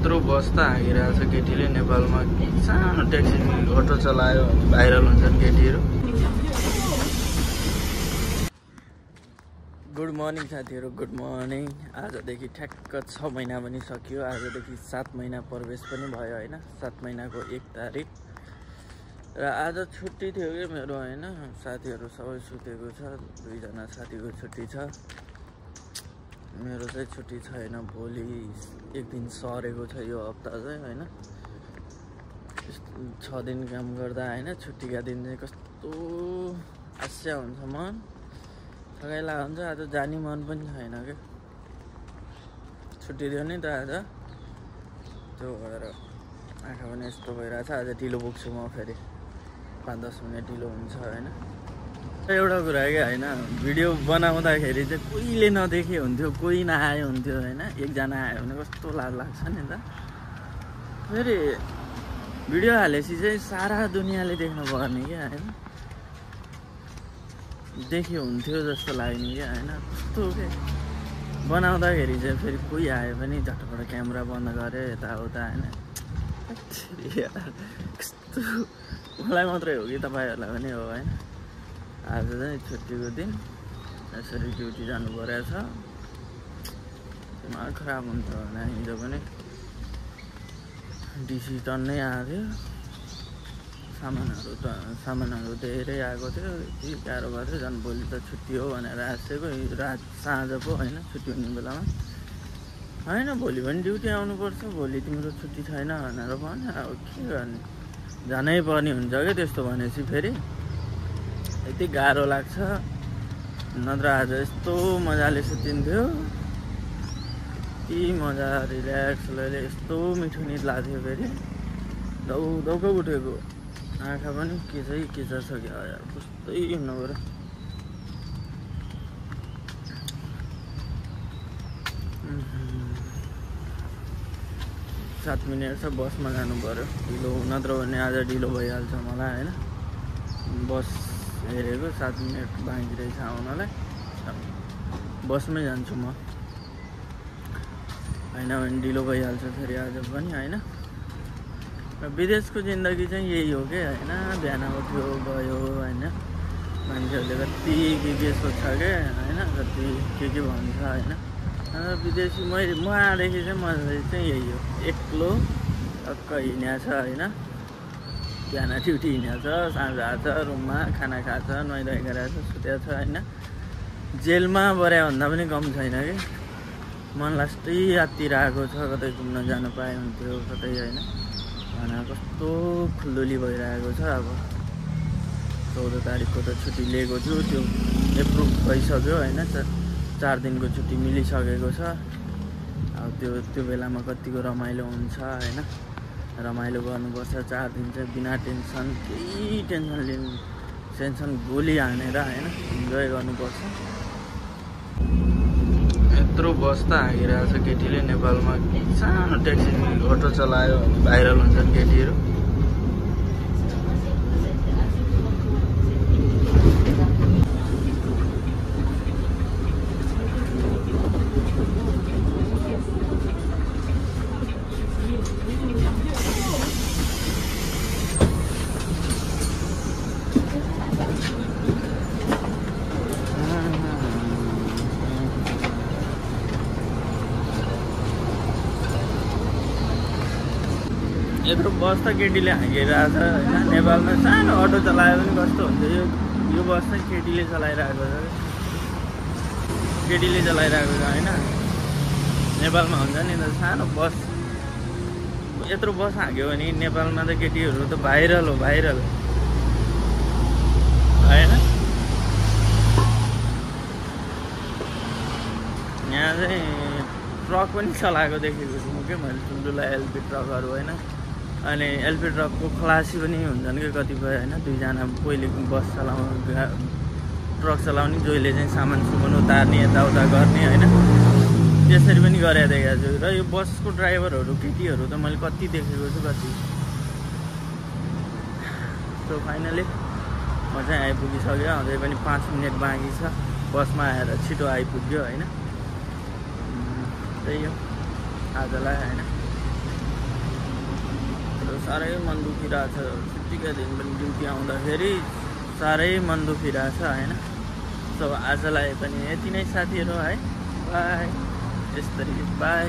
यत्रो बस त हाकिरहेछ केटीले नेपालमा। सानो ट्याक्सी अटो चलायो भाइरल हुन्छन् केटीहरू। गुड मर्निङ साथीहरू, गुड मर्निङ। आजदेखि ठ्याक्क 6 महिना पनि सकियो। आजदेखि 7 महिना प्रवेश पनि भयो होइन। 7 महिनाको 1 तारिक र आज छुट्टी थियो कि मेरो होइन। साथीहरू सबै सुतेको छ, 2 जना साथीको छुट्टी छ, मेरो चाहिँ छुट्टी छैन। भोलि 1 दिन सरेको छ यो हप्ता चाहिँ होइन। 6 दिन काम गर्दा होइन, छुट्टीका दिन चाहिँ कस्तो आस्या हुन्छ, मन थकाइला हुन्छ। आज जाने मन पनि छैन क्या, छुट्टी दियो नि त आज, त्यो भएर आँखा पनि यस्तो भइरहेछ। आज ढिलो पुग्छु म, फेरि 5-10 मिनट ढिलो हुन्छ होइन। एउटा कुरा क्या होइन, भिडियो बनाउँदाखेरि चाहिँ कोहीले नदेखे हुन्थ्यो, कोही नआयो हुन्थ्यो होइन। एकजना आयो भने कस्तो लाज लाग्छ नि त। फेरि भिडियो हालेपछि चाहिँ सारा दुनियाँले देख्नु पर्ने क्या होइन। देख्यो हुन्थ्यो जस्तो लाग्ने क्या होइन। कस्तो के बनाउँदाखेरि चाहिँ फेरि कोही आयो भने झटपट क्यामेरा बन्द गऱ्यो यताउता होइन। कस्तो मलाई मात्रै हो कि तपाईँहरूलाई पनि हो होइन। आज चाहिँ छुट्टीको दिन, यसरी ड्युटी जानु परेको छ। दिमाग खराब हुन्छ होइन। हिजो पनि डिसी टन्नै आएको थियो, सामानहरू धेरै आएको थियो। यति गाह्रो भएको थियो। झन् भोलि त छुट्टी हो भनेर आसेको, रात साँझ पो होइन छुट्टी हुने बेलामा होइन। भोलि पनि ड्युटी आउनुपर्छ, भोलि तिम्रो छुट्टी छैन भनेर भने अब के गर्ने, जानै पर्ने हुन्छ क्या त्यस्तो भनेपछि। फेरि यति गाह्रो लाग्छ। नत्र आज यस्तो मजाले सुतिन्थ्यो, यति मजा रिल्याक्स लैले, यस्तो मिठो निद लाग्थ्यो। फेरि दौको उठेको, आँखा पनि के छ क्या यार, कस्तै हुनु पऱ्यो। सात मिनट छ, बसमा जानु पऱ्यो ढिलो, नत्र भने आज ढिलो भइहाल्छ मलाई होइन। बस हेरेको 7 मिनट बाँकी रहेछ आउनलाई, बसमै जान्छु म होइन भने ढिलो भइहाल्छ फेरि आज पनि होइन। विदेशको जिन्दगी चाहिँ यही हो कि होइन। बिहान उठ्यो गयो होइन, मान्छेहरूले कति के सोध्छ क्या होइन, कति के भन्छ होइन। विदेशी म आएदेखि चाहिँ मलाई चाहिँ यही हो, एक्लो टक्क हिँड्या छ होइन। बिहान ड्युटी हिँड्या छ, साँझ आएको छ, रुममा खाना खाएको छ, नुहाइधुवाइ गरेको छ, सुत्या छ होइन। जेलमा बर्या भन्दा पनि कम छैन कि। मन लास्टै राततिर आएको छ, कतै घुम्न जानु पाए हुन्थ्यो कतै होइन। भनेर कस्तो खुल्दुली भइरहेको छ। अब 14 तारिकको त छुट्टी लिएको छु, त्यो एप्रुभ भइसक्यो होइन। 4 दिनको छुट्टी मिलिसकेको छ। अब त्यो बेलामा कतिको रमाइलो हुन्छ होइन। रमाइलो गर्नुपर्छ 4 दिन चाहिँ, बिना टेन्सन, केही टेन्सन गोली हानेर होइन इन्जोय गर्नुपर्छ। यत्रो बस त हाकिरहेछ केटीले नेपालमा। सानो ट्याक्सी अटो चलायो भाइरल हुन्छन् केटीहरू। यत्रो बस त केटीले हाकिरहेछ होइन। नेपालमा सानो अटो चलायो भने कस्तो हुन्छ, यो बस चाहिँ केटीले चलाइरहेको छ, केटीले चलाइरहेको छ होइन। नेपालमा हुन्छ नि त सानो बस, यत्रो बस हाक्यो भने नेपालमा त केटीहरू त भाइरल हो, भाइरल होइन। यहाँ चाहिँ ट्रक पनि चलाएको देखेको छु क्या मैले, ठुल्ठुला एलपी ट्रकहरू होइन। अनि एलपी ट्रकको खलासी पनि हुन्छन् कि कतिपय होइन। 2 जना पहिले बस ट्रक चलाउने, जसले चाहिँ सामान उतार्ने, यताउता गर्ने होइन। त्यसरी पनि गरेर देखेको छु। र यो बसको ड्राइभरहरू केटीहरू त मैले कति देखेको छु, कति। सो फाइनली म चाहिँ आइपुगिसक्यो। अझै पनि 5 मिनट बाँकी छ। बसमा आएर छिटो आइपुग्यो होइन। त्यही हो आजलाई होइन। साह्रै मन दुखिरहेछ। छुट्टीका दिन पनि ड्युटी आउँदाखेरि साह्रै मन दुखिरहेछ होइन। सो आजलाई पनि यति नै साथीहरू है, बाई। यसरी बाई।